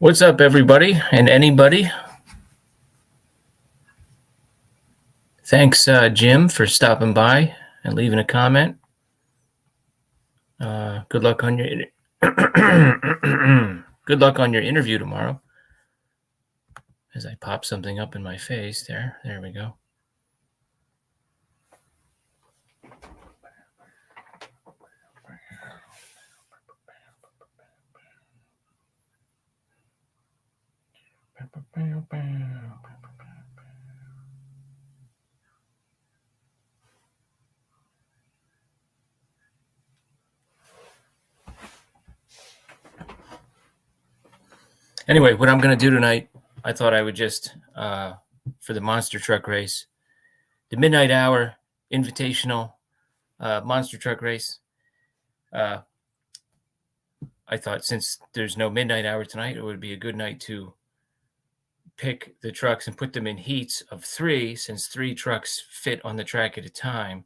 What's up, everybody and anybody? Thanks, Jim, for stopping by and leaving a comment. Good luck on your good luck on your interview tomorrow. As I pop something up in my face there. There we go. Anyway, what I'm going to do tonight, I thought I would just, for the monster truck race, the midnight hour invitational monster truck race. I thought since there's no midnight hour tonight, it would be a good night to pick the trucks and put them in heats of 3, since 3 trucks fit on the track at a time.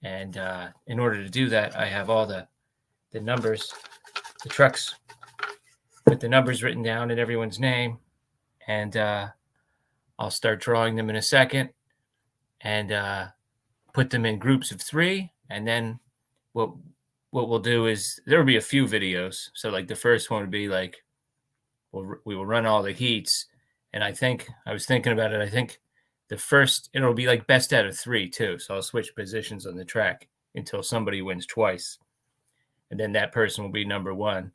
And in order to do that, I have all the numbers, the trucks with the numbers written down in everyone's name. And I'll start drawing them in a second and put them in groups of 3. And then what we'll do is there will be a few videos. So like the first one would be like, we will run all the heats. And I was thinking about it. I think the first, it'll be like best out of 3 too. So I'll switch positions on the track until somebody wins twice. And then that person will be number 1.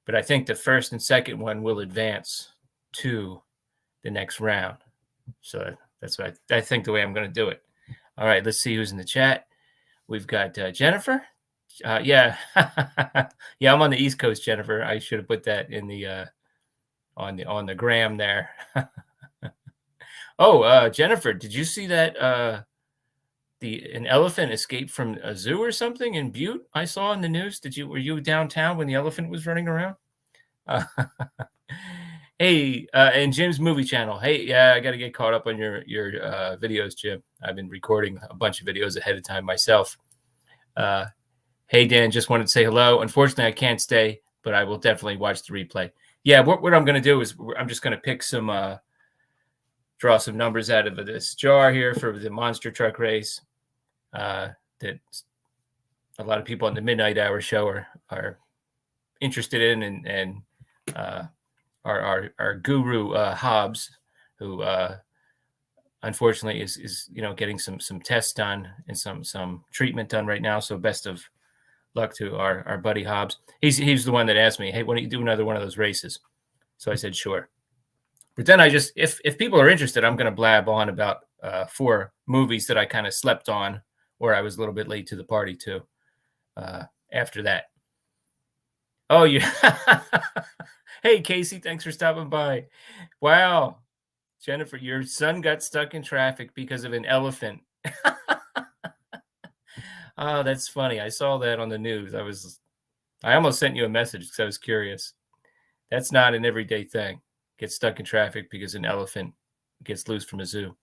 But I think the first and second one will advance to the next round. So that's what I think the way I'm going to do it. All right, let's see who's in the chat. We've got Jennifer. Yeah. Yeah, I'm on the East Coast, Jennifer. I should have put that in the on the gram there. Oh, Jennifer, did you see that an elephant escaped from a zoo or something in Butte? I saw in the news. Were you downtown when the elephant was running around? Hey, and Jim's movie channel. Hey, yeah, I got to get caught up on your videos, Jim. I've been recording a bunch of videos ahead of time myself. Hey, Dan, just wanted to say hello. Unfortunately, I can't stay, but I will definitely watch the replay. Yeah, what I'm going to do is I'm just going to pick some, draw some numbers out of this jar here for the monster truck race that a lot of people on the Midnight Hour show are interested in, and our guru Hobbs, who unfortunately is getting some tests done and some treatment done right now. So best of luck to our buddy Hobbs. He's the one that asked me, hey, why don't you do another one of those races? So I said, sure. But then if people are interested, I'm going to blab on about 4 movies that I kind of slept on, or I was a little bit late to the party too. After that. Oh, yeah. Hey, Casey, thanks for stopping by. Wow. Jennifer, your son got stuck in traffic because of an elephant. Oh, that's funny. I saw that on the news. I almost sent you a message because I was curious. That's not an everyday thing. Get stuck in traffic because an elephant gets loose from a zoo.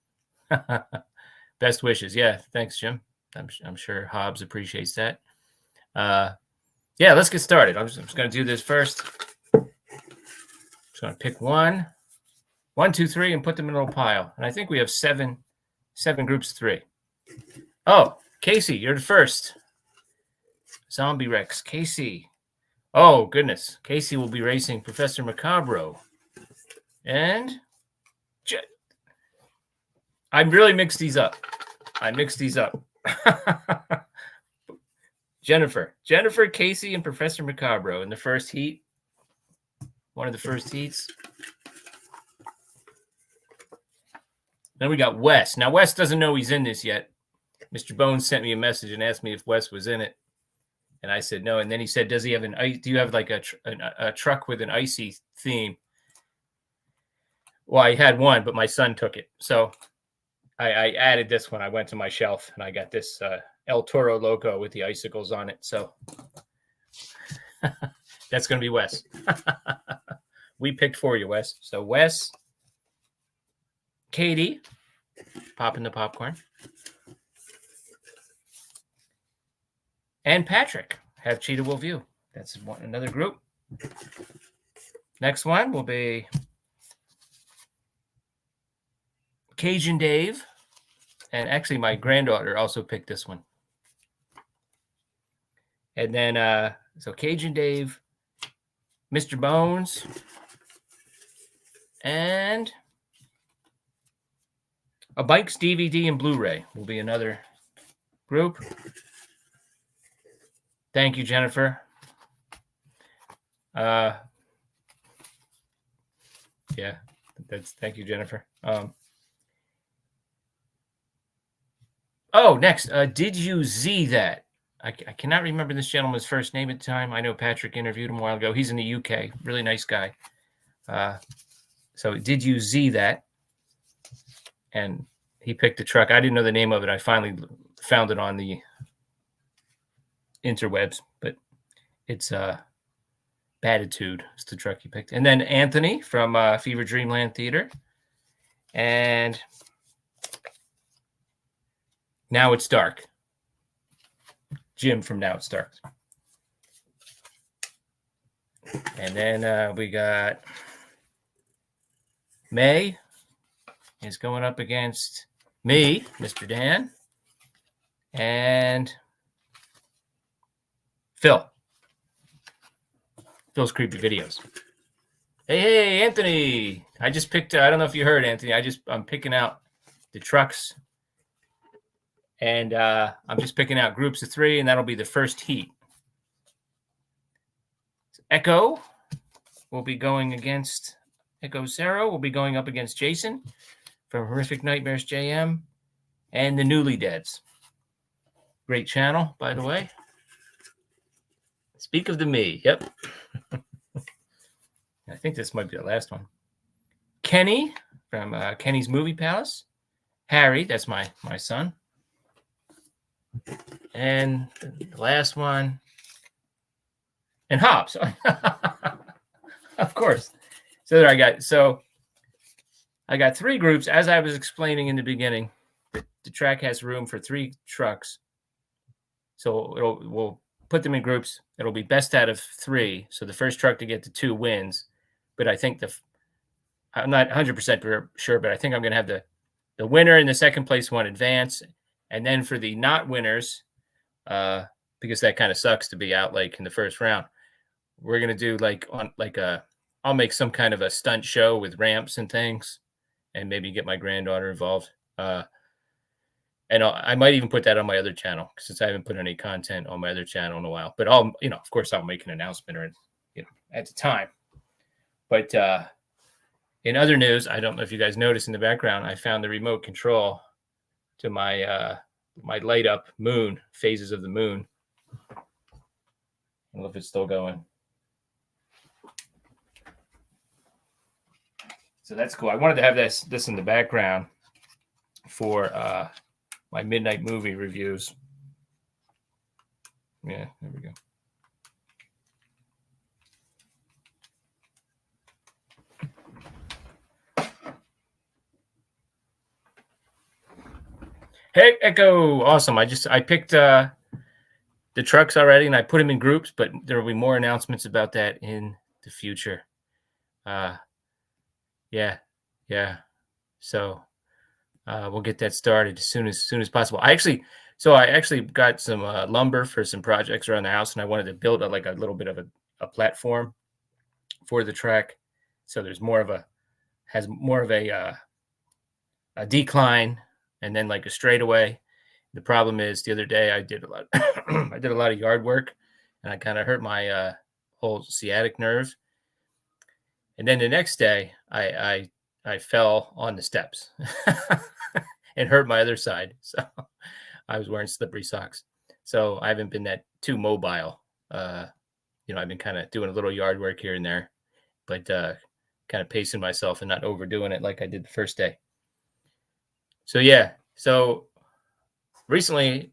Best wishes. Yeah, thanks, Jim. I'm sure Hobbs appreciates that. Yeah, let's get started. I'm just going to do this first. Just going to pick 1, 2, 3, and put them in a little pile. And I think we have 7 groups of 3. Oh, Casey, you're the first. Zombie Rex, Casey. Oh, goodness. Casey will be racing Professor Macabro. And I really mixed these up. Jennifer, Casey, and Professor Macabro in the first heat. One of the first heats. Then we got Wes. Now, Wes doesn't know he's in this yet. Mr. Bones sent me a message and asked me if Wes was in it. And I said no. And then he said, do you have like a truck with an icy theme? Well, I had one, but my son took it. So I added this one. I went to my shelf and I got this El Toro logo with the icicles on it. So that's going to be Wes. We picked for you, Wes. So Wes, Katie, popping the popcorn, and Patrick have Cheetah Will View. That's another group. Next one will be Cajun Dave. And actually, my granddaughter also picked this one. And then, so Cajun Dave, Mr. Bones, and a Bikes DVD and Blu-ray will be another group. Thank you, Jennifer. Yeah, thank you, Jennifer. Next, did you Z that? I cannot remember this gentleman's first name at the time. I know Patrick interviewed him a while ago. He's in the UK. Really nice guy. So did you Z that? And he picked the truck. I didn't know the name of it. I finally found it on the interwebs, but it's Batitude. It's the truck he picked. And then Anthony from Fever Dreamland Theater. And Now It's Dark. Jim from Now It's Dark. And then we got May is going up against me, Mr. Dan, and Phil's Creepy Videos. Hey, Anthony. I just picked, I don't know if you heard, Anthony. I'm picking out the trucks. And I'm just picking out groups of 3, and that'll be the first heat. Echo will be going against Echo Zero. Will be going up against Jason from Horrific Nightmares JM and the Newly Deads. Great channel, by the way. Speak of the Me. Yep. I think this might be the last one. Kenny from Kenny's Movie Palace. Harry, that's my son. And the last one. And Hobbs. Of course. So I got 3 groups. As I was explaining in the beginning, the track has room for 3 trucks. So we'll put them in groups. It'll be best out of 3. So the first truck to get to 2 wins. But I think I'm not 100% sure, but I think I'm going to have the winner and the second place one advance. And then for the not winners, because that kind of sucks to be out like in the first round, we're going to do I'll make some kind of a stunt show with ramps and things and maybe get my granddaughter involved. And I might even put that on my other channel since I haven't put any content on my other channel in a while. But of course, I'll make an announcement or at the time. But in other news, I don't know if you guys noticed in the background, I found the remote control to my my light up moon, phases of the moon. I don't know if it's still going. So that's cool. I wanted to have this in the background for my midnight movie reviews. Yeah, there we go. Hey, Echo. Awesome. I picked the trucks already and I put them in groups, but there will be more announcements about that in the future. Yeah. So we'll get that started as soon as possible. I actually got some lumber for some projects around the house, and I wanted to build a little bit of a platform for the track, so there's more of a decline and then like a straightaway. The problem is the other day I did a lot of yard work, and I kind of hurt my whole sciatic nerve. And then the next day, I fell on the steps and hurt my other side. So I was wearing slippery socks. So I haven't been that too mobile. I've been kind of doing a little yard work here and there, but kind of pacing myself and not overdoing it like I did the first day. So yeah. So recently,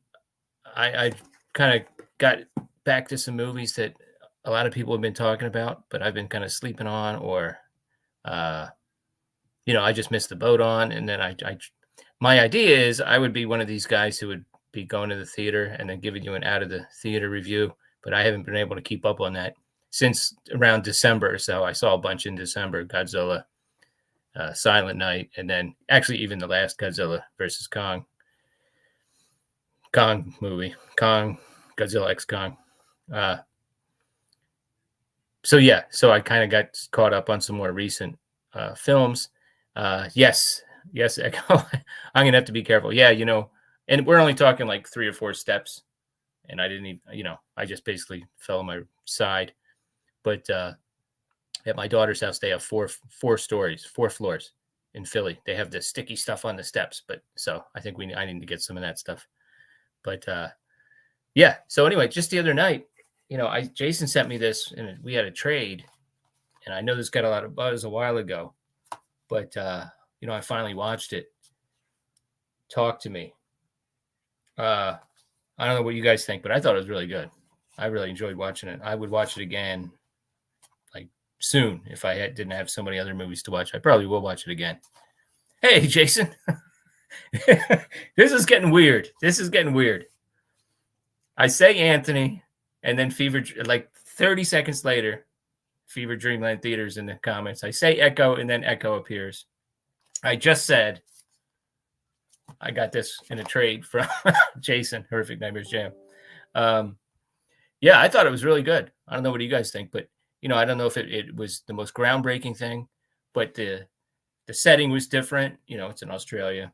I kind of got back to some movies that a lot of people have been talking about, but I've been kind of sleeping on, or, I just missed the boat on. And then my idea is I would be one of these guys who would be going to the theater and then giving you an out of the theater review, but I haven't been able to keep up on that. since around December. So I saw a bunch in December: Godzilla, Silent Night, and then actually even the last Godzilla versus Kong movie, Godzilla X Kong. So yeah, so I kind of got caught up on some more recent films. Yes, Echo. I'm gonna have to be careful. Yeah, and we're only talking like 3 or 4 steps, and I didn't even, I just basically fell on my side. But at my daughter's house, they have four stories, 4 floors in Philly. They have the sticky stuff on the steps, but so I think I need to get some of that stuff. But yeah. So anyway, just the other night, Jason sent me this, and we had a trade, and I know this got a lot of buzz a while ago, but I finally watched it. Talk to Me. I don't know what you guys think, but I thought it was really good. I really enjoyed watching it. I would watch it again, like soon, if I didn't have so many other movies to watch. I probably will watch it again. Hey, Jason. This is getting weird. I say Anthony, and then Fever, like 30 seconds later, Fever Dreamland Theaters in the comments. I say Echo, and then Echo appears. I just said I got this in a trade from Jason, Horrific Nightmares Jam. Yeah, I thought it was really good. I don't know what you guys think, but I don't know if it was the most groundbreaking thing, but the setting was different. It's in Australia,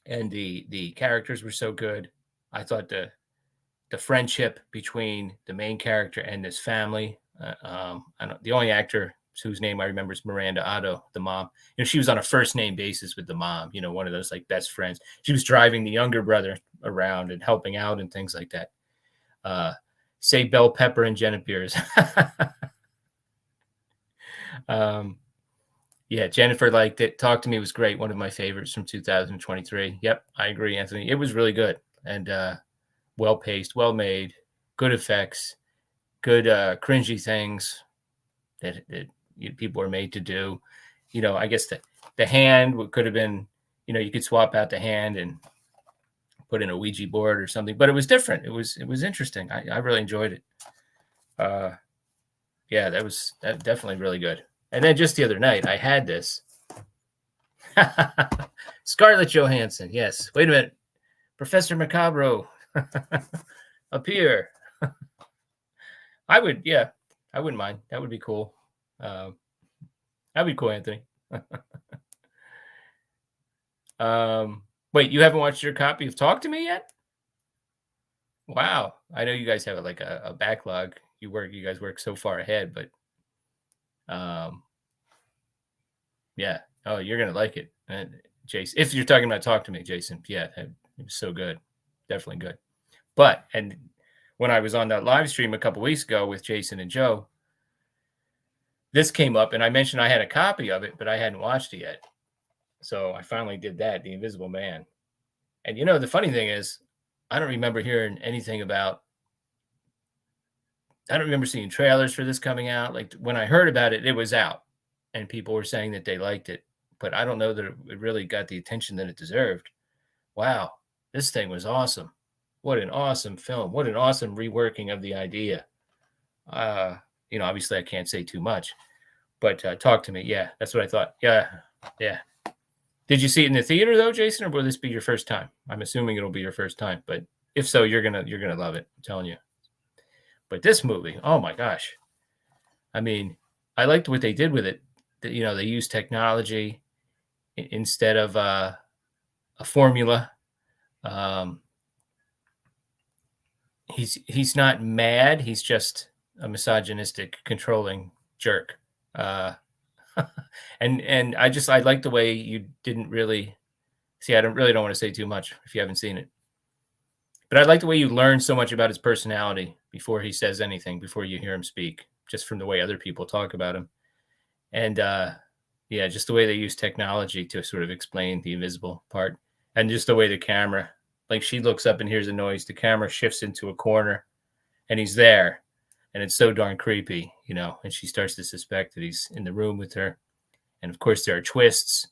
and the characters were so good. I thought the friendship between the main character and this family. The only actor whose name I remember is Miranda Otto, the mom. She was on a first name basis with the mom. One of those like best friends. She was driving the younger brother around and helping out and things like that. Say Bell Pepper and Jenna Beers. Yeah, Jennifer liked it. Talk to Me was great. One of my favorites from 2023. Yep, I agree, Anthony. It was really good and well paced, well made, good effects, good cringy things that people are made to do. I guess the hand could have been, you could swap out the hand and put in a Ouija board or something, but it was different. It was interesting. I really enjoyed it. Yeah, that was definitely really good. And then just the other night, I had this. Scarlett Johansson. Yes. Wait a minute. Professor Macabro. Appear. I wouldn't mind. That would be cool. That'd be cool, Anthony. Wait, you haven't watched your copy of Talk to Me yet? Wow. I know you guys have like a backlog. You guys work so far ahead, but yeah. Oh, you're gonna like it, Jason. If you're talking about Talk to Me, Jason, yeah, it was so good, definitely good. But when I was on that live stream a couple weeks ago with Jason and Joe, this came up, and I mentioned I had a copy of it, but I hadn't watched it yet. So I finally did that, The Invisible Man. And the funny thing is, I don't remember hearing anything about. I don't remember seeing trailers for this coming out. Like when I heard about it, it was out, and people were saying that they liked it, but I don't know that it really got the attention that it deserved. Wow, this thing was awesome. What an awesome film. What an awesome reworking of the idea. Obviously I can't say too much, but Talk to Me. Yeah, that's what I thought. Yeah. Did you see it in the theater though, Jason, or will this be your first time? I'm assuming it'll be your first time, but if so, you're gonna love it. I'm telling you. But this movie, oh my gosh. I mean, I liked what they did with it. They used technology instead of a formula. He's not mad. He's just a misogynistic, controlling jerk. And I like the way you didn't really see. I don't want to say too much if you haven't seen it, but I like the way you learn so much about his personality before he says anything, before you hear him speak, just from the way other people talk about him. And yeah, just the way they use technology to sort of explain the invisible part, and just the way the camera, like she looks up and hears a noise, the camera shifts into a corner, and he's there, and it's so darn creepy, and she starts to suspect that he's in the room with her. And of course, there are twists.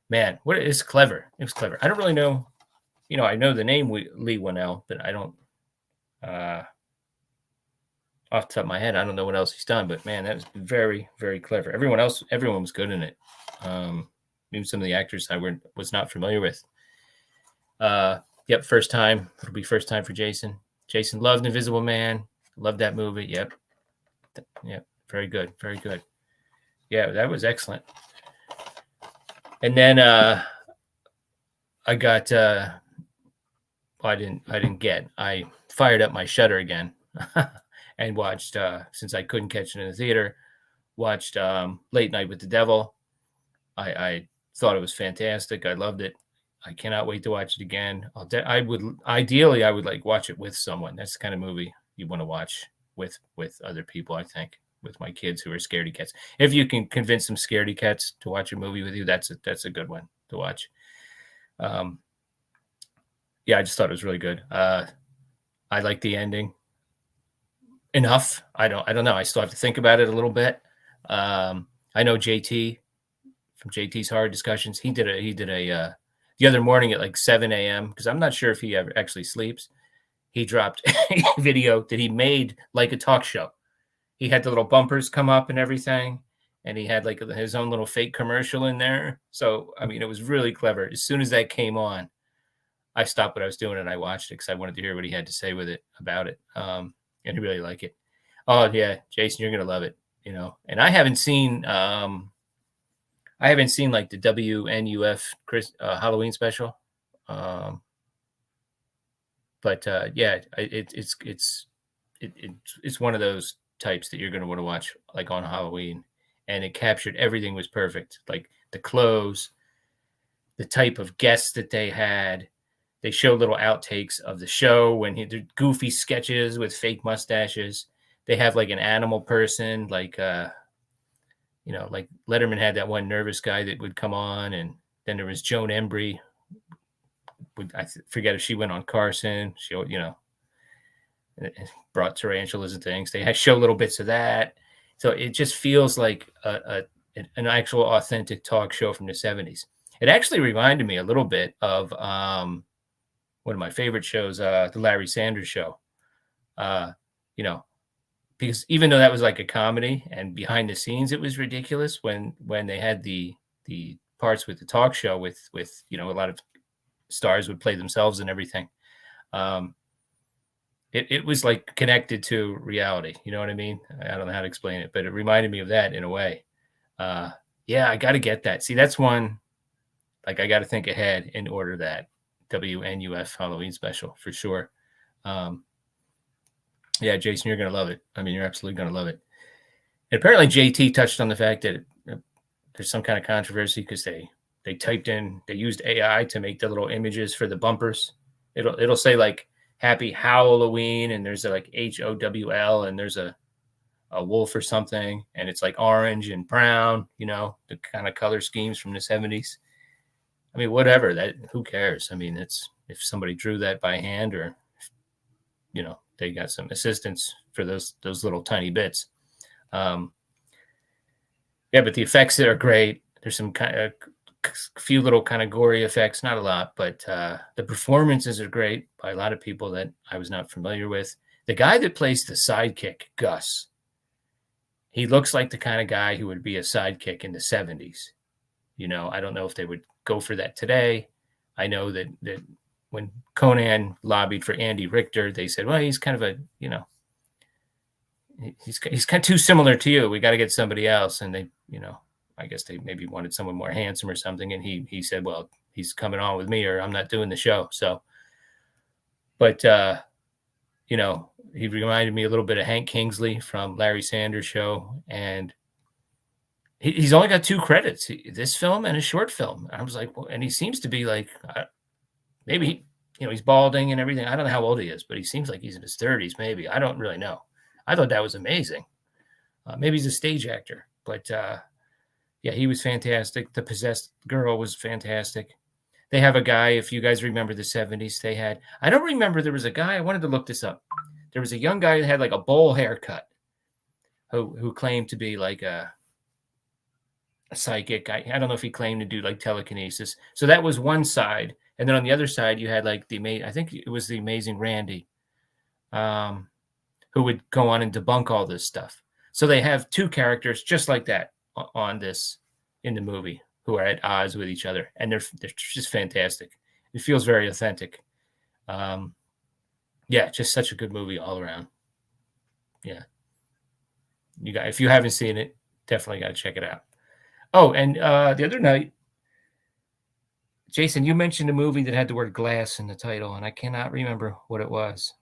Man, it's clever. It was clever. I don't really know. I know the name Leigh Whannell, but I don't off the top of my head. I don't know what else he's done, but man, that was very, very clever. Everyone was good in it. Even some of the actors I was not familiar with. Yep, first time. It'll be first time for Jason. Jason loved Invisible Man. Loved that movie. Yep. Yep. Very good. Very good. Yeah, that was excellent. And then I got I fired up my Shudder again and watched since I couldn't catch it in the theater, watched Late Night with the Devil. I thought it was fantastic. I loved it. I cannot wait to watch it again. I would like watch it with someone. That's the kind of movie you want to watch with other people, I think, with my kids who are scaredy cats. If you can convince some scaredy cats to watch a movie with you, that's a good one to watch. Yeah, I just thought it was really good. I like the ending enough. I don't know. I still have to think about it a little bit. I know JT from JT's Horror Discussions. He did a the other morning at like 7 a.m. because I'm not sure if he ever actually sleeps. He dropped a video that he made like a talk show. He had the little bumpers come up and everything, and he had like his own little fake commercial in there. So, I mean, it was really clever. As soon as that came on, I stopped what I was doing and I watched it because I wanted to hear what he had to say about it. And I really like it. Oh yeah, Jason, you're gonna love it. And I haven't seen like the WNUF Halloween special. But yeah, it's one of those types that you're going to want to watch like on Halloween, and it captured everything was perfect. Like the clothes, the type of guests that they had. They showed little outtakes of the show when he did goofy sketches with fake mustaches. They have like an animal person, like like Letterman had that one nervous guy that would come on, and then there was Joan Embry. I forget if she went on Carson. She, brought tarantulas and things. They show little bits of that, so it just feels like an actual authentic talk show from the 70s. It actually reminded me a little bit of one of my favorite shows, the Larry Sanders Show. Because even though that was like a comedy and behind the scenes it was ridiculous when they had the parts with the talk show with a lot of stars would play themselves and everything. It was like connected to reality. You know what I mean? I don't know how to explain it, but it reminded me of that in a way. Yeah, I got to get that. See, that's one, like I got to think ahead and order that WNUF Halloween special for sure. Yeah, Jason, you're going to love it. I mean, you're absolutely going to love it. And apparently JT touched on the fact that there's some kind of controversy because they used AI to make the little images for the bumpers. It'll say like Happy Halloween, and there's a like HOWL, and there's a wolf or something, and it's like orange and brown, the kind of color schemes from the 70s. I mean, whatever, who cares? I mean, it's if somebody drew that by hand or, they got some assistance for those little tiny bits. Yeah, but the effects that are great. There's some kind of few little kind of gory effects, not a lot, but the performances are great by a lot of people that I was not familiar with. The guy that plays the sidekick, Gus, he looks like the kind of guy who would be a sidekick in the 70s. I don't know if they would go for that today. I know that when Conan lobbied for Andy Richter, they said, well, he's kind of he's kind of too similar to you. We got to get somebody else. And they, I guess they maybe wanted someone more handsome or something. And he said, well, he's coming on with me or I'm not doing the show. So, but, he reminded me a little bit of Hank Kingsley from Larry Sanders Show. And he's only got 2 credits, this film and a short film. I was like, well, and he seems to be like, maybe, he's balding and everything. I don't know how old he is, but he seems like he's in his 30s, maybe. I don't really know. I thought that was amazing. Maybe he's a stage actor, but yeah, he was fantastic. The possessed girl was fantastic. They have a guy, if you guys remember the 70s, I don't remember, there was a guy, I wanted to look this up. There was a young guy that had like a bowl haircut who claimed to be like a psychic. I don't know if he claimed to do like telekinesis. So that was one side. And then on the other side, you had like I think it was the Amazing Randy. who would go on and debunk all this stuff. So they have two characters just like that on this in the movie who are at odds with each other, and they're just fantastic. It feels very authentic. Yeah, just such a good movie all around. Yeah, if you haven't seen it, definitely got to check it out. Oh, and the other night, Jason, you mentioned a movie that had the word glass in the title, and I cannot remember what it was.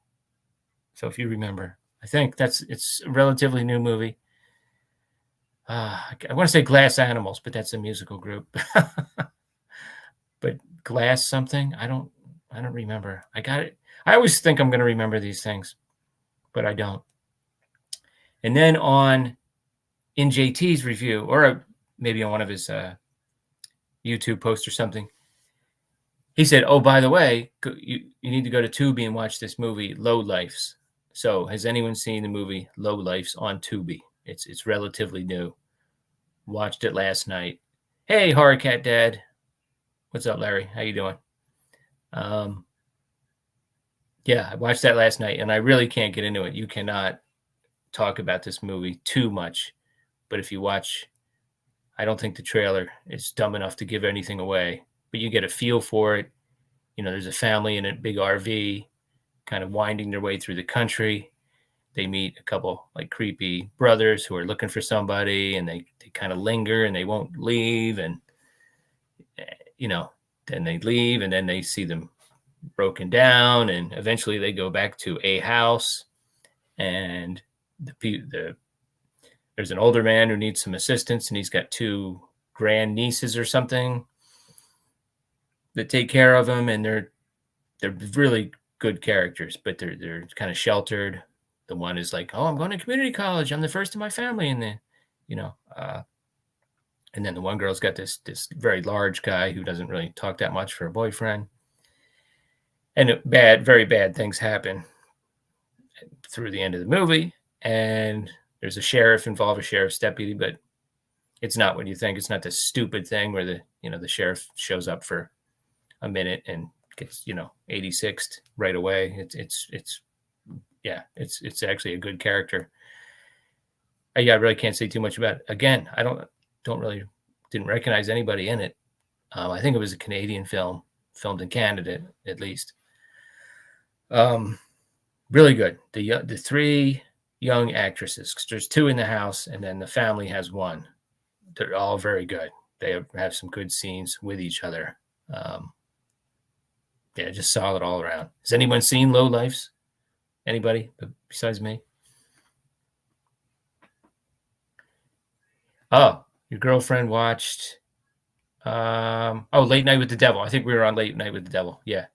So if you remember, I think it's a relatively new movie. I want to say Glass Animals, but that's a musical group. But Glass something, I don't remember. I got it. I always think I'm going to remember these things, but I don't. And then in JT's review, or maybe on one of his YouTube posts or something, he said, "Oh, by the way, you need to go to Tubi and watch this movie, Low Lifes." So, has anyone seen the movie Low Lifes on Tubi? It's relatively new. Watched it last night. Hey, Horror Cat Dad, what's up, Larry? How you doing? Yeah, I watched that last night, and I really can't get into it. You cannot talk about this movie too much, but if you watch, I don't think the trailer is dumb enough to give anything away, but you get a feel for it. You know, there's a family in a big RV kind of winding their way through the country. They meet a couple like creepy brothers who are looking for somebody, and they kind of linger and they won't leave. And, you know, then they leave and then they see them broken down, and eventually they go back to a house, and there's an older man who needs some assistance, and he's got two grand nieces or something that take care of him, and they're really good characters, but they're kind of sheltered. The one is like, "Oh, I'm going to community college. I'm the first in my family," and and then the one girl's got this very large guy who doesn't really talk that much for a boyfriend. And very bad things happen through the end of the movie. And there's a sheriff involved, a sheriff's deputy, but it's not what you think. It's not this stupid thing where the sheriff shows up for a minute and gets 86'd right away. It's actually a good character. I really can't say too much about it. Again, I didn't recognize anybody in it. I think it was a Canadian film, filmed in Canada at least. Really good. The three young actresses, 'cause there's two in the house, and then the family has one. They're all very good. They have some good scenes with each other. Just solid all around. Has anyone seen Low Lifes? Anybody besides me? Oh, your girlfriend watched Late Night with the Devil. I think we were on Late Night with the Devil. Yeah.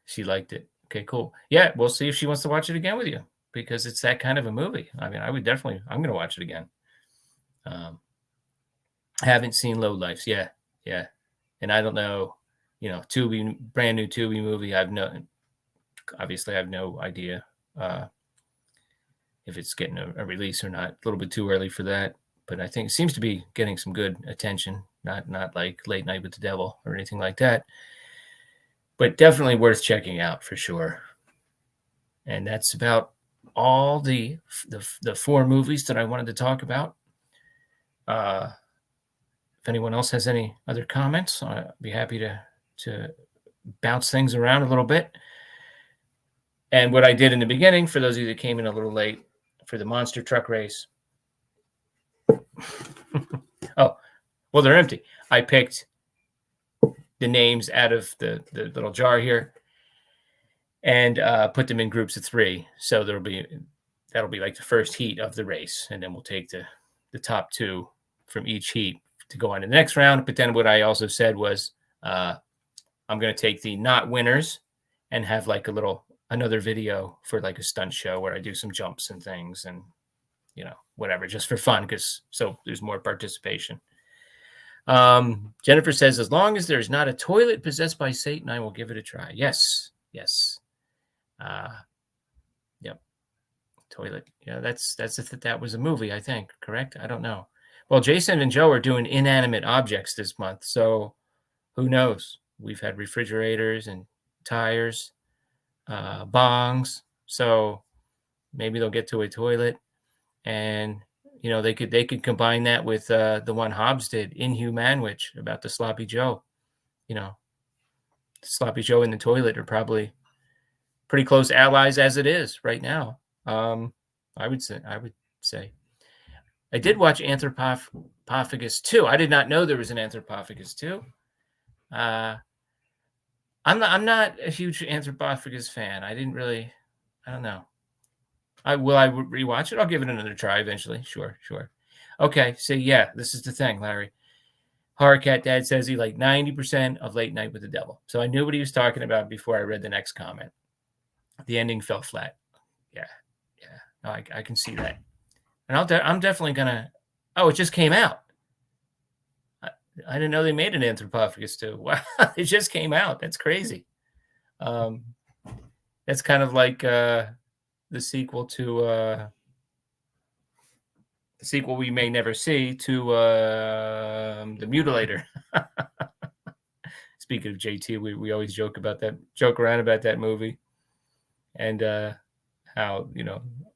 She liked it. Okay, cool. Yeah, we'll see if she wants to watch it again with you, because it's that kind of a movie. I mean, I'm going to watch it again. I haven't seen Low Lifes. Yeah. And I don't know, Tubi, brand new Tubi movie. Obviously I have no idea if it's getting a release or not. A little bit too early for that, but I think it seems to be getting some good attention. Not like Late Night with the Devil or anything like that, but definitely worth checking out for sure. And that's about all the four movies that I wanted to talk about. If anyone else has any other comments, I'd be happy to bounce things around a little bit. And what I did in the beginning, for those of you that came in a little late, for the monster truck race. Oh, well, they're empty. I picked the names out of the little jar here and put them in groups of three. So that'll be like the first heat of the race. And then we'll take the top two from each heat to go on to the next round. But then what I also said was I'm going to take the not winners and have like another video for like a stunt show where I do some jumps and things and, whatever, just for fun, so there's more participation. Jennifer says, as long as there's not a toilet possessed by Satan, I will give it a try. Yes. Yep. Toilet. Yeah, that was a movie, I think. Correct? I don't know. Well, Jason and Joe are doing inanimate objects this month, so who knows? We've had refrigerators and tires. bongs. So maybe they'll get to a toilet, and they could combine that with the one Hobbs did, Inhumanwich, about the sloppy Joe. You know, sloppy Joe in the toilet are probably pretty close allies as it is right now. I would say. I did watch Anthropophagus 2. I did not know there was an Anthropophagus 2. I'm not a huge Anthropophagus fan. I don't know. Will I rewatch it? I'll give it another try eventually. Sure. Okay, so yeah, this is the thing, Larry. Horror Cat Dad says he liked 90% of Late Night with the Devil. So I knew what he was talking about before I read the next comment. The ending fell flat. Yeah. No, I can see that. And I'm definitely gonna. Oh, it just came out. I didn't know they made an Anthropophagus 2. Wow, it just came out. That's crazy. That's kind of like the sequel to the sequel we may never see to The Mutilator. Speaking of JT, we always joke around about that movie, and how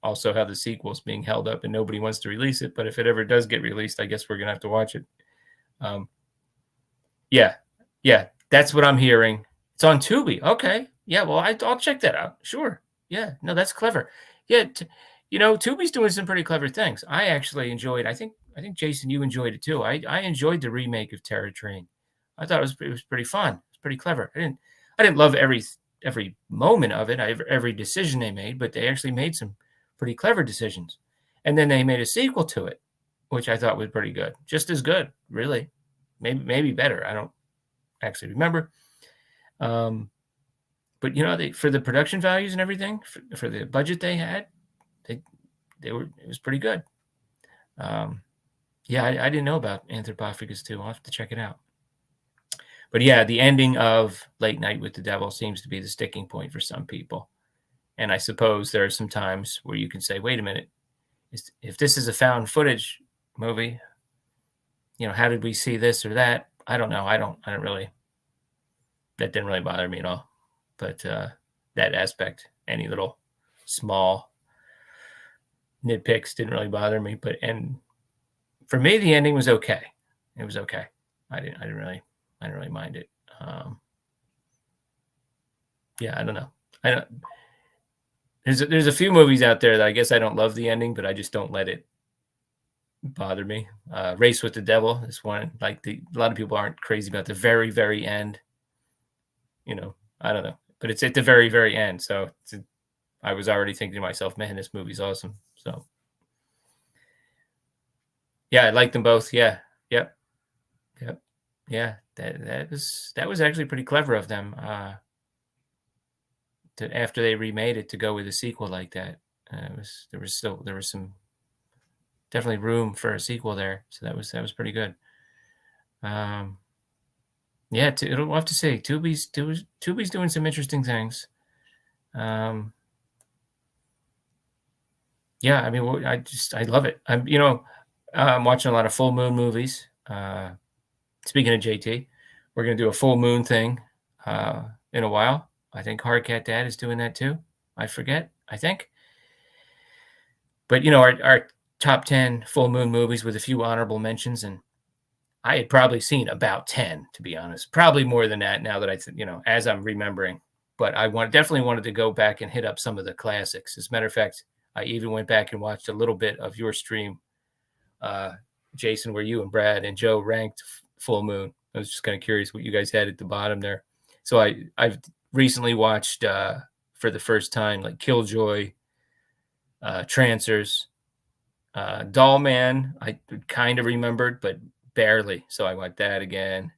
also how the sequel's being held up and nobody wants to release it. But if it ever does get released, I guess we're gonna have to watch it. Yeah, that's what I'm hearing. It's on Tubi. Okay, yeah, well, I'll check that out. Sure. Yeah, no, that's clever. Yeah, Tubi's doing some pretty clever things. I actually enjoyed. I think Jason, you enjoyed it too. I enjoyed the remake of Terror Train. I thought it was pretty fun. It's pretty clever. I didn't love every moment of it, every decision they made, but they actually made some pretty clever decisions. And then they made a sequel to it, which I thought was pretty good, just as good, really, maybe better. I don't actually remember. But for the production values and everything, for the budget they had, it was pretty good. Yeah, I didn't know about Anthropophagus 2. I'll have to check it out. But yeah, the ending of Late Night with the Devil seems to be the sticking point for some people. And I suppose there are some times where you can say, wait a minute, if this is a found footage movie, how did we see this or that? I don't know. That didn't really bother me at all. But that aspect, any little small nitpicks didn't really bother me. And for me, the ending was okay. It was okay. I didn't really mind it. Yeah, I don't know. There's a few movies out there that I guess I don't love the ending, but I just don't let it bother me. Race with the Devil is one. Like a lot of people aren't crazy about the very, very end. I don't know, but it's at the very, very end. So I was already thinking to myself, man, this movie's awesome. So yeah, I like them both. Yeah. Yep. Yeah. That was actually pretty clever of them. After they remade it, to go with a sequel like that. There was some definitely room for a sequel there. So that was pretty good. Yeah, we'll have to see. Tubi's doing some interesting things. Yeah, I mean, I love it. I'm watching a lot of full moon movies. Speaking of JT, we're gonna do a full moon thing in a while. I think Hard Cat Dad is doing that too. I forget. I think. But our top 10 full moon movies with a few honorable mentions, and I had probably seen about 10, to be honest. Probably more than that now that as I'm remembering. But I definitely wanted to go back and hit up some of the classics. As a matter of fact, I even went back and watched a little bit of your stream, Jason, where you and Brad and Joe ranked Full Moon. I was just kind of curious what you guys had at the bottom there. So I've recently watched for the first time like Killjoy, Trancers, Doll Man. I kind of remembered, but barely. So I watched that again.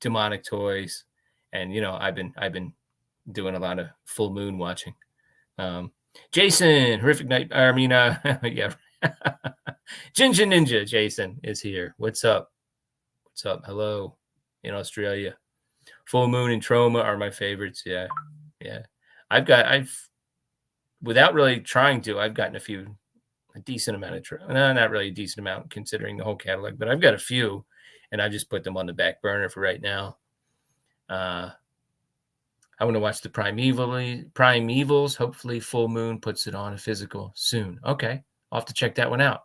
Demonic Toys, and I've been doing a lot of full moon watching. Jason, Horrific Night. I mean, yeah. Ginger Ninja Jason is here. What's up? Hello in Australia. Full Moon and Trauma are my favorites. Yeah. I've without really trying to, I've gotten a decent amount of not really a decent amount considering the whole catalog, but I've got a few, and I just put them on the back burner for right now. I want to watch the Primevals. Hopefully, Full Moon puts it on a physical soon. Okay, I'll have to check that one out.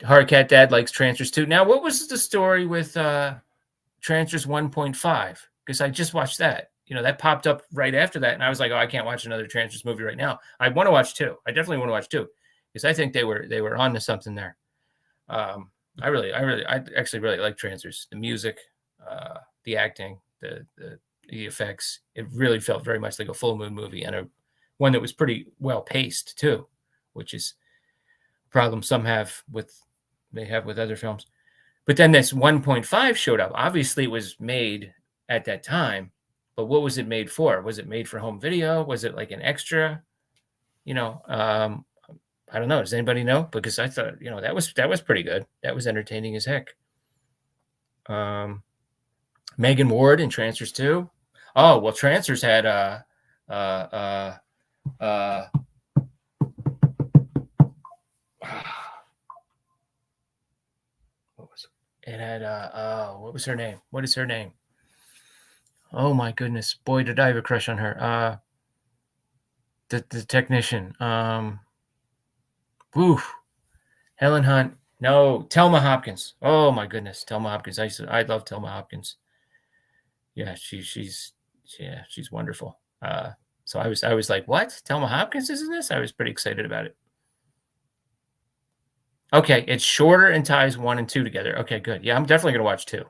Hardcat Dad likes Transfers too. Now, what was the story with Transfers 1.5? Because I just watched that. That popped up right after that, and I was like, oh, I can't watch another Transfers movie right now. I want to watch 2. I definitely want to watch 2 because I think they were on to something there. I actually really like Transfers. The music, the acting, the effects. It really felt very much like a Full Moon movie, and one that was pretty well paced too, which is a problem some have with other films. But then this 1.5 showed up. Obviously, it was made at that time, but what was it made for? Was it made for home video? Was it like an extra? I don't know. Does anybody know? Because I thought, that was pretty good. That was entertaining as heck. Megan Ward in Transfers 2. Oh, well, Transfers had what was it? It had what was her name? What is her name? Oh my goodness. Boy, did I have a crush on her. The technician. Helen Hunt. No, Thelma Hopkins. Oh my goodness, Thelma Hopkins. I love Thelma Hopkins. Yeah, she's wonderful. So I was like, what? Thelma Hopkins is in this? I was pretty excited about it. Okay, it's shorter and ties 1 and 2 together. Okay, good. Yeah, I'm definitely gonna watch 2.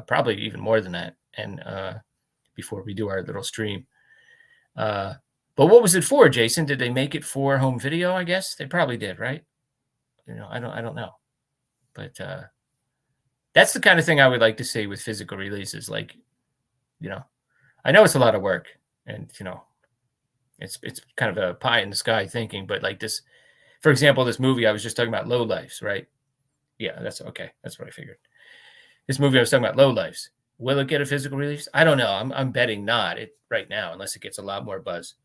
Probably even more than that. And before we do our little stream. But what was it for, Jason? Did they make it for home video? I guess they probably did, right? I don't know. But that's the kind of thing I would like to see with physical releases. Like, I know it's a lot of work, and it's kind of a pie in the sky thinking. But like this, for example, this movie I was just talking about, Low Lives, right? Yeah, that's okay. That's what I figured. This movie I was talking about, Low Lives. Will it get a physical release? I don't know. I'm betting not right now, unless it gets a lot more buzz.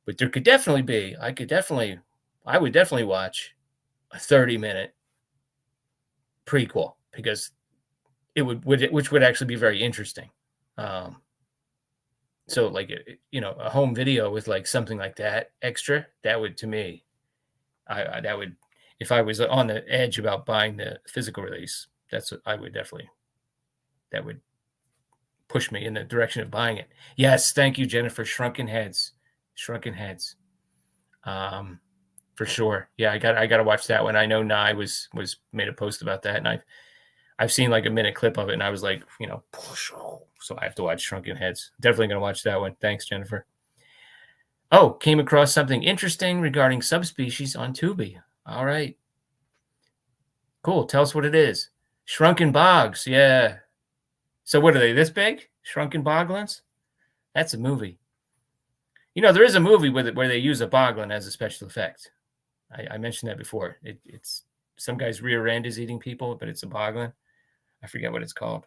But there could definitely be. I would definitely watch a 30-minute prequel because which would actually be very interesting. So like a home video with like something like that extra, that would, to me, that would, if I was on the edge about buying the physical release, that's what I would definitely, that would push me in the direction of buying it. Yes, thank you, Jennifer. Shrunken Heads. For sure. Yeah, I got to watch that one. I know Nye was made a post about that, and I've seen like a minute clip of it, and I was like, so I have to watch Shrunken Heads. Definitely going to watch that one. Thanks, Jennifer. Oh, came across something interesting regarding subspecies on Tubi. All right. Cool. Tell us what it is. Shrunken Bogs. Yeah. So what are they, this big? Shrunken Boglins? That's a movie. There is a movie with it where they use a boglin as a special effect. I mentioned that before. It's some guy's rear end is eating people, but it's a boglin. I forget what it's called.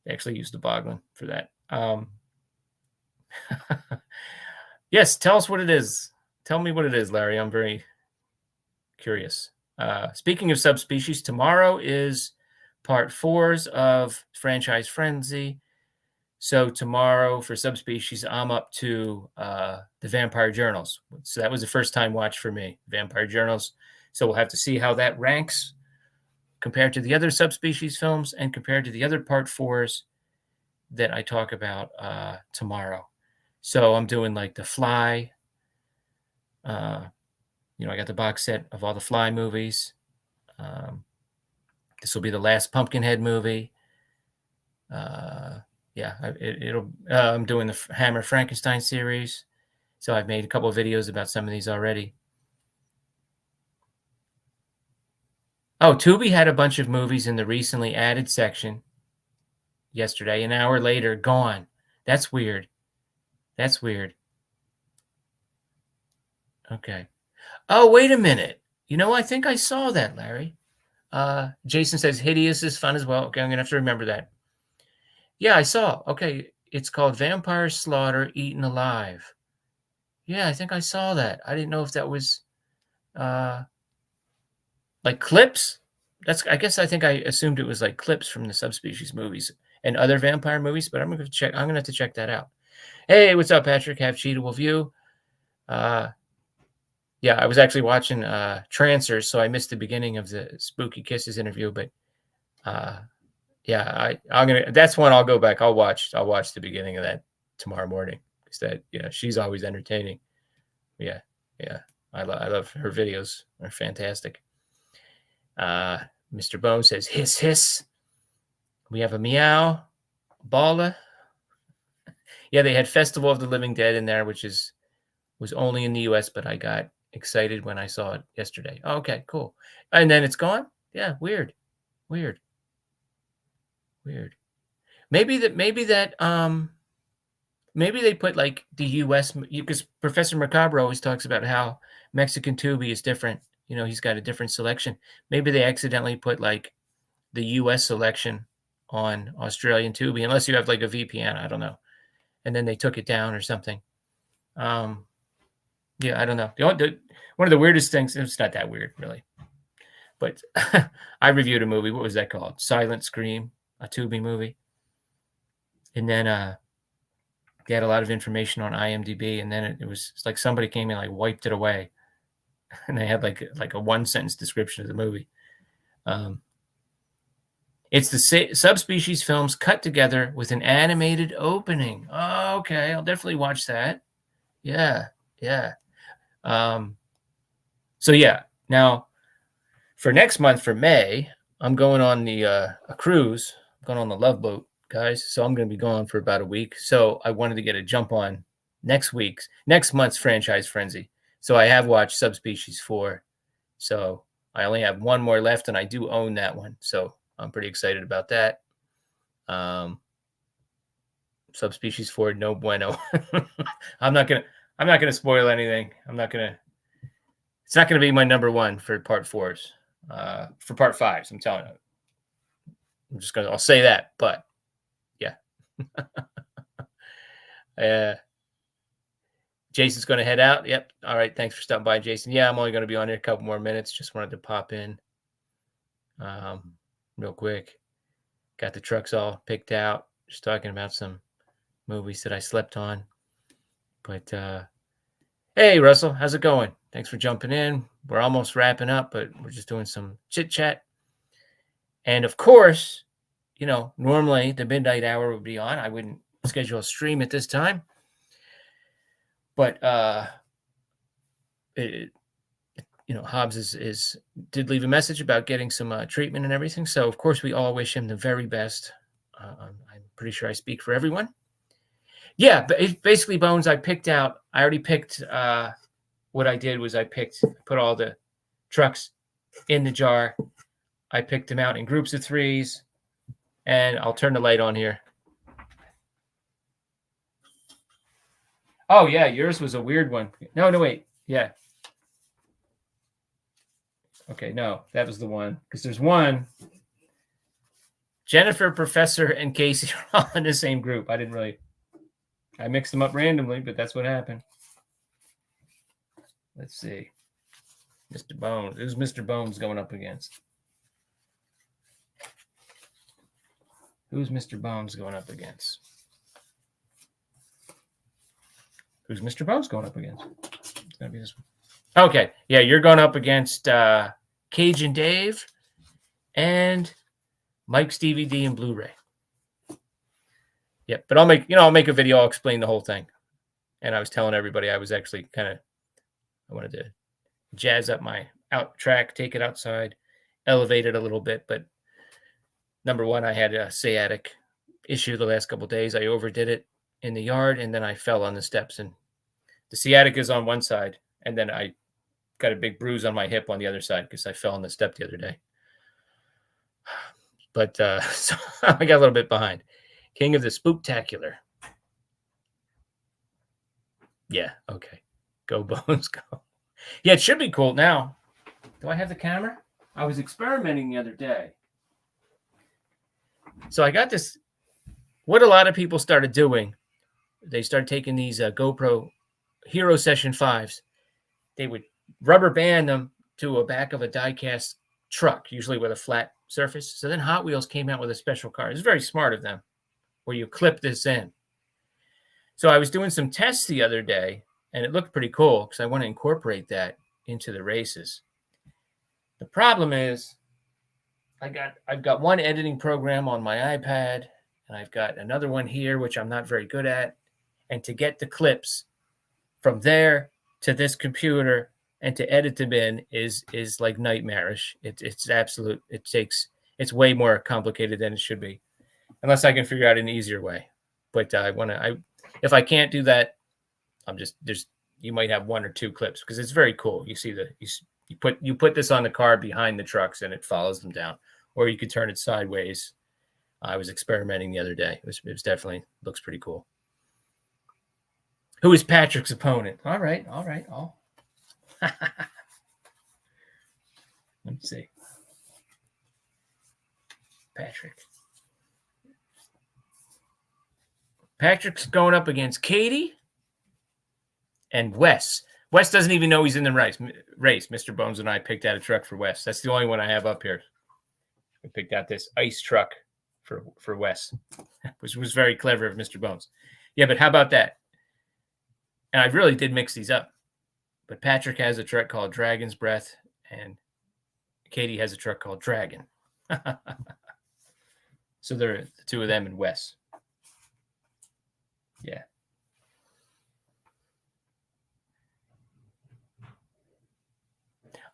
They actually used the boglin for that. Yes, tell us what it is. Tell me what it is, Larry. I'm very curious. Speaking of subspecies, tomorrow is part 4s of Franchise Frenzy. So tomorrow for subspecies, I'm up to the Vampire Journals. So that was a first-time watch for me, Vampire Journals. So we'll have to see how that ranks compared to the other subspecies films and compared to the other part 4s that I talk about tomorrow. So I'm doing like The Fly. I got the box set of all the Fly movies. This will be the last Pumpkinhead movie. Yeah, I'm doing the Hammer Frankenstein series. So I've made a couple of videos about some of these already. Oh, Tubi had a bunch of movies in the recently added section yesterday. An hour later, gone. That's weird. Okay. Oh, wait a minute. I think I saw that, Larry. Jason says Hideous is fun as well. Okay, I'm going to have to remember that. Yeah, I saw. Okay, it's called Vampire Slaughter Eaten Alive. Yeah, I think I saw that. I didn't know if that was like clips. I think I assumed it was like clips from the subspecies movies. and other vampire movies, but I'm gonna have to check that out. Hey, what's up, Patrick? Have Cheatable View. Yeah, I was actually watching Trancers, so I missed the beginning of the Spooky Kisses interview, but yeah, I'm gonna that's one I'll go back. I'll watch the beginning of that tomorrow morning because that she's always entertaining. Yeah, yeah. I love her videos. They're fantastic. Mr. Bone says hiss hiss. We have a meow. Bala. Yeah, they had Festival of the Living Dead in there, which was only in the US, but I got excited when I saw it yesterday. Oh, okay, cool. And then it's gone? Yeah, weird. Maybe they put like the US because Professor Macabre always talks about how Mexican Tubi is different. He's got a different selection. Maybe they accidentally put like the US selection on Australian Tubi, unless you have like a VPN, I don't know. And then they took it down or something. Yeah, I don't know. One of the weirdest things, it's not that weird really, but I reviewed a movie. What was that called? Silent Scream, a Tubi movie. And then they had a lot of information on IMDb, and then it's like somebody came and like wiped it away. And they had like a 1-sentence description of the movie. It's the Subspecies films cut together with an animated opening. Oh, okay, I'll definitely watch that. Yeah. So yeah, now for next month, for May, I'm going on a cruise. I'm going on the Love Boat, guys. So I'm going to be gone for about a week. So I wanted to get a jump on next month's Franchise Frenzy. So I have watched Subspecies 4. So I only have one more left, and I do own that one. So I'm pretty excited about that. Subspecies 4, no bueno. I'm not gonna spoil anything. It's not gonna be my number one for part 4s. For part 5s, I'm telling you. I'll say that, but yeah. Jason's going to head out. Yep. All right. Thanks for stopping by, Jason. Yeah, I'm only going to be on here a couple more minutes. Just wanted to pop in real quick. Got the trucks all picked out. Just talking about some movies that I slept on. But hey, Russell, how's it going? Thanks for jumping in. We're almost wrapping up, but we're just doing some chit-chat. And of course, normally the midnight hour would be on. I wouldn't schedule a stream at this time. But Hobbs did leave a message about getting some treatment and everything. So of course we all wish him the very best. I'm pretty sure I speak for everyone. Yeah, but it's basically, Bones, I already picked what I did was put all the trucks in the jar. I picked them out in groups of 3s, and I'll turn the light on here. Oh, yeah, yours was a weird one. No, wait. Yeah. Okay, no, that was the one. Because there's one. Jennifer, Professor, and Casey are all in the same group. I mixed them up randomly, but that's what happened. Let's see. Mr. Bones. Who's Mr. Bones going up against? Who's Mr. Bones going up against? Who's Mr. Bones going up against? It's going to be this one. Okay. Yeah, you're going up against Cajun Dave and Mike Stevie D and Blu-ray. Yeah, but I'll make a video. I'll explain the whole thing. And I was telling everybody I was actually I wanted to jazz up my out track, take it outside, elevate it a little bit. But number one, I had a sciatic issue the last couple of days. I overdid it in the yard, and then I fell on the steps, and the sciatica is on one side, and then I got a big bruise on my hip on the other side because I fell on the step the other day. But so I got a little bit behind. King of the Spooktacular. Yeah, okay. Go Bones, go. Yeah, it should be cool. Now, do I have the camera? I was experimenting the other day. So I got this. What a lot of people started doing, they started taking these GoPro Hero Session 5s. They would rubber band them to a back of a die-cast truck, usually with a flat surface. So then Hot Wheels came out with a special car. It's very smart of them. where you clip this in. So I was doing some tests the other day, and it looked pretty cool because I want to incorporate that into the races. The problem is I've got one editing program on my iPad, and I've got another one here, which I'm not very good at. And to get the clips from there to this computer and to edit them in is like nightmarish. It's absolute. It's way more complicated than it should be, unless I can figure out an easier way. But if I can't do that, you might have one or two clips because it's very cool. You see you put this on the car behind the trucks and it follows them down, or you could turn it sideways. I was experimenting the other day. It was definitely looks pretty cool. Who is Patrick's opponent? All right. Oh. Let me see. Patrick's going up against Katie and Wes. Wes doesn't even know he's in the race. Mr. Bones and I picked out a truck for Wes. That's the only one I have up here. We picked out this ice truck for Wes, which was very clever of Mr. Bones. Yeah, but how about that? And I really did mix these up. But Patrick has a truck called Dragon's Breath, and Katie has a truck called Dragon. So they're the two of them and Wes. Yeah.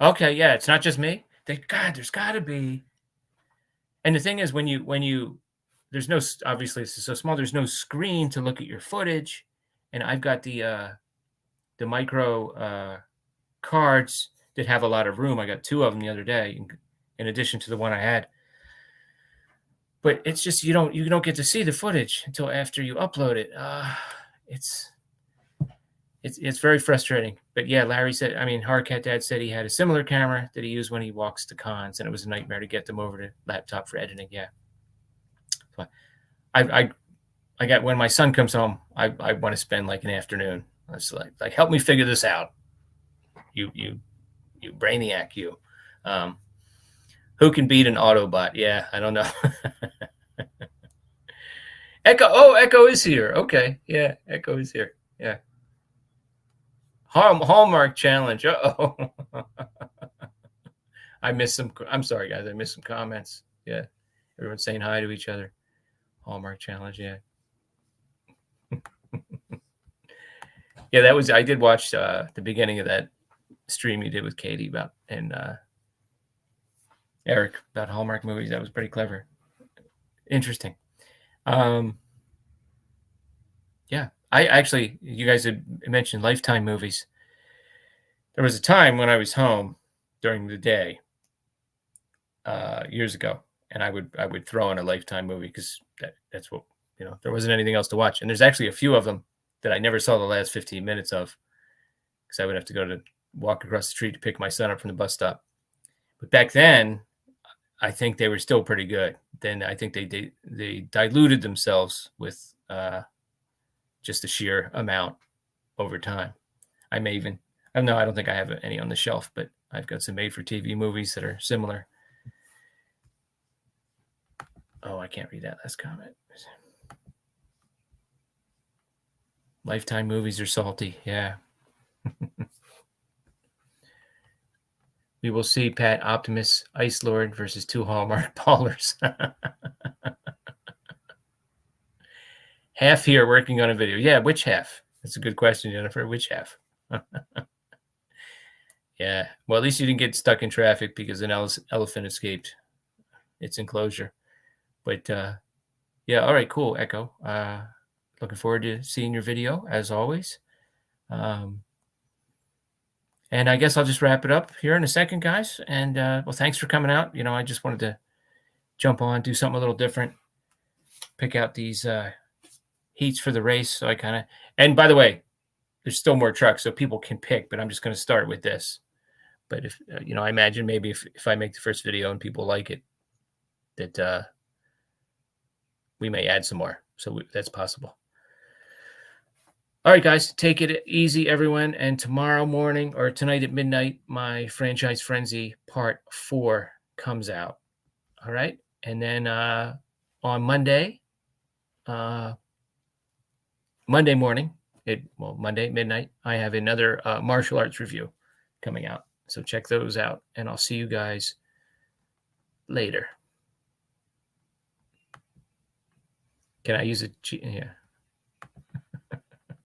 Okay, yeah, it's not just me. There's got to be. And the thing is, when you there's no, obviously this is so small, there's no screen to look at your footage. And I've got the micro cards that have a lot of room. I got two of them the other day, in addition to the one I had. But it's just you don't get to see the footage until after you upload it. It's very frustrating. But yeah, Larry said, Hardcat Dad said he had a similar camera that he used when he walks to cons, and it was a nightmare to get them over to laptop for editing. Yeah. So I got, when my son comes home, I want to spend like an afternoon. It's like help me figure this out. You brainiac, you. Who can beat an Autobot? Yeah, I don't know. Echo is here. Okay, yeah, Echo is here. Yeah. Hallmark challenge. Uh-oh. I missed some. I'm sorry, guys. I missed some comments. Yeah, everyone's saying hi to each other. Hallmark challenge. Yeah. Yeah, I did watch the beginning of that stream you did with Katie and Eric about Hallmark movies. That was pretty clever. Interesting. Yeah, you guys had mentioned Lifetime movies. There was a time when I was home during the day years ago, and I would throw in a Lifetime movie because that's what, there wasn't anything else to watch. And there's actually a few of them that I never saw the last 15 minutes of because I would have to walk across the street to pick my son up from the bus stop. But back then, I think they were still pretty good. Then I think they diluted themselves with just the sheer amount over time. I don't think I have any on the shelf, but I've got some made-for-TV movies that are similar. Oh, I can't read that last comment. Lifetime movies are salty. Yeah. We will see Pat Optimus Ice Lord versus two Hallmark ballers. Half here working on a video. Yeah, which half? That's a good question, Jennifer. Which half? Yeah. Well, at least you didn't get stuck in traffic because an elephant escaped its enclosure. But yeah, all right, cool, Echo. Looking forward to seeing your video, as always. And I guess I'll just wrap it up here in a second, guys. And well, thanks for coming out. I just wanted to jump on, do something a little different, pick out these heats for the race. So and by the way, there's still more trucks, so people can pick, but I'm just going to start with this. But if, I imagine maybe if I make the first video and people like it, that we may add some more. So that's possible. All right, guys, take it easy, everyone. And tomorrow morning or tonight at midnight, my Franchise Frenzy Part 4 comes out. All right. And then on Monday, Monday morning, Monday midnight, I have another martial arts review coming out. So check those out, and I'll see you guys later. Can I use it? Yeah.